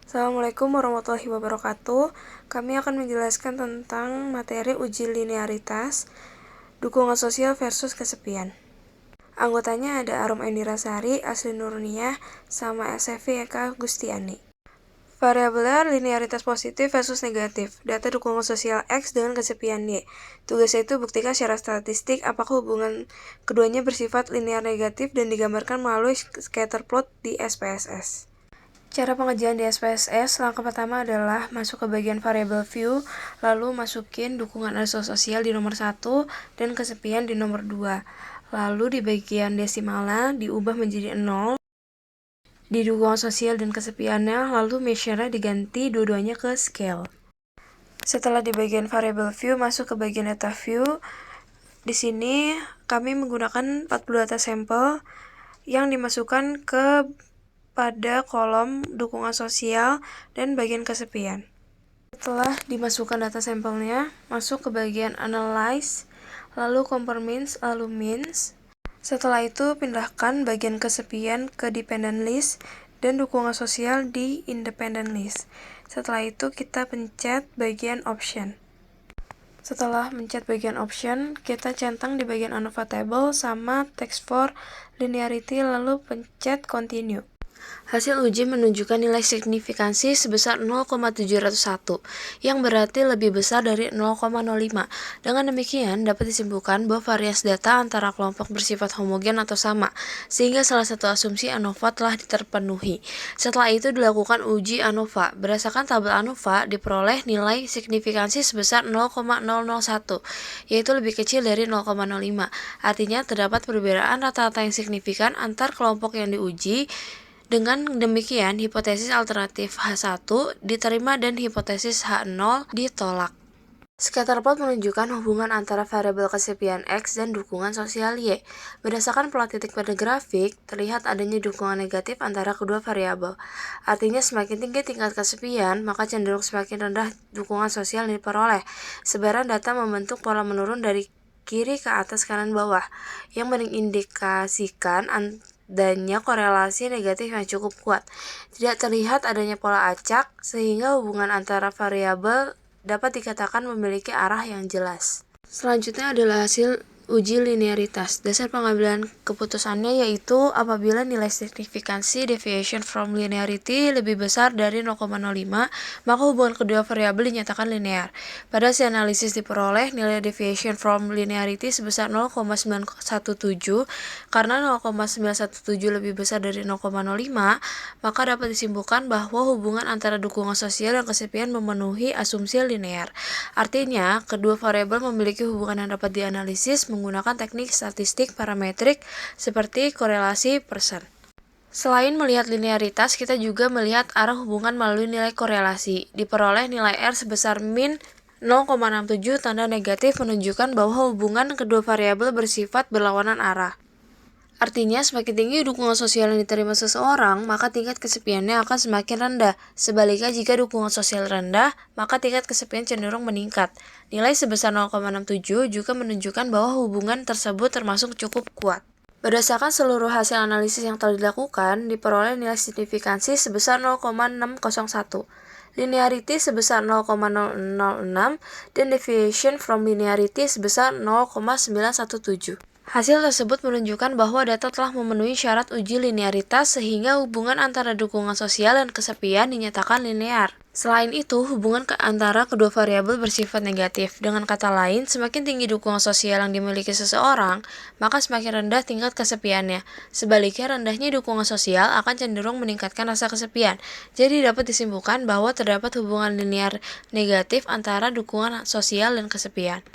Assalamualaikum warahmatullahi wabarakatuh. Kami akan menjelaskan tentang materi uji linearitas, dukungan sosial versus kesepian. Anggotanya ada Arum Endirasari, Asli Nurniah, sama Sevi Eka Gustiani. Variabelnya linearitas positif versus negatif. Data dukungan sosial X dengan kesepian Y. Tugasnya itu buktikan secara statistik apakah hubungan keduanya bersifat linear negatif dan digambarkan melalui scatter plot di SPSS. Cara pengerjaan di SPSS, langkah pertama adalah masuk ke bagian variable view, lalu masukin dukungan sosial di nomor 1 dan kesepian di nomor 2. Lalu di bagian desimalnya diubah menjadi 0 di dukungan sosial dan kesepiannya, lalu measure-nya diganti dua-duanya ke scale. Setelah di bagian variable view, masuk ke bagian data view. Di sini kami menggunakan 40 data sampel yang dimasukkan ke pada kolom dukungan sosial dan bagian kesepian. Setelah dimasukkan data sampelnya, masuk ke bagian analyze, lalu compare means, lalu means. Setelah itu, pindahkan bagian kesepian ke dependent list dan dukungan sosial di independent list. Setelah itu, kita pencet bagian option. Setelah mencet bagian option, kita centang di bagian ANOVA table sama text for linearity, lalu pencet continue. Hasil uji menunjukkan nilai signifikansi sebesar 0,701, yang berarti lebih besar dari 0,05. Dengan demikian, dapat disimpulkan bahwa variasi data antara kelompok bersifat homogen atau sama, sehingga salah satu asumsi ANOVA telah terpenuhi. Setelah itu dilakukan uji ANOVA. Berdasarkan tabel ANOVA, diperoleh nilai signifikansi sebesar 0,001, yaitu lebih kecil dari 0,05. Artinya, terdapat perbedaan rata-rata yang signifikan antar kelompok yang diuji. Dengan demikian, hipotesis alternatif H1 diterima dan hipotesis H0 ditolak. Scatter plot menunjukkan hubungan antara variabel kesepian X dan dukungan sosial Y. Berdasarkan pola titik pada grafik, terlihat adanya dukungan negatif antara kedua variabel. Artinya semakin tinggi tingkat kesepian, maka cenderung semakin rendah dukungan sosial yang diperoleh. Sebaran data membentuk pola menurun dari kiri ke atas kanan bawah, yang mengindikasikan adanya korelasi negatif yang cukup kuat. Tidak terlihat adanya pola acak, sehingga hubungan antara variabel dapat dikatakan memiliki arah yang jelas. Selanjutnya adalah hasil uji linearitas. Dasar pengambilan keputusannya yaitu apabila nilai signifikansi deviation from linearity lebih besar dari 0,05, maka hubungan kedua variabel dinyatakan linear. Pada hasil analisis diperoleh nilai deviation from linearity sebesar 0,917. Karena 0,917 lebih besar dari 0,05, maka dapat disimpulkan bahwa hubungan antara dukungan sosial dan kesepian memenuhi asumsi linear. Artinya, kedua variabel memiliki hubungan yang dapat dianalisis menggunakan teknik statistik parametrik seperti korelasi persen. Selain melihat linearitas, kita juga melihat arah hubungan melalui nilai korelasi. Diperoleh nilai R sebesar min 0,67 tanda negatif menunjukkan bahwa hubungan kedua variabel bersifat berlawanan arah. Artinya, semakin tinggi dukungan sosial yang diterima seseorang, maka tingkat kesepiannya akan semakin rendah. Sebaliknya, jika dukungan sosial rendah, maka tingkat kesepian cenderung meningkat. Nilai sebesar 0,67 juga menunjukkan bahwa hubungan tersebut termasuk cukup kuat. Berdasarkan seluruh hasil analisis yang telah dilakukan, diperoleh nilai signifikansi sebesar 0,601. Linearity sebesar 0,006 dan deviation from linearity sebesar 0,917. Hasil tersebut menunjukkan bahwa data telah memenuhi syarat uji linearitas sehingga hubungan antara dukungan sosial dan kesepian dinyatakan linear. Selain itu, hubungan antara kedua variabel bersifat negatif. Dengan kata lain, semakin tinggi dukungan sosial yang dimiliki seseorang, maka semakin rendah tingkat kesepiannya. Sebaliknya, rendahnya dukungan sosial akan cenderung meningkatkan rasa kesepian. Jadi dapat disimpulkan bahwa terdapat hubungan linear negatif antara dukungan sosial dan kesepian.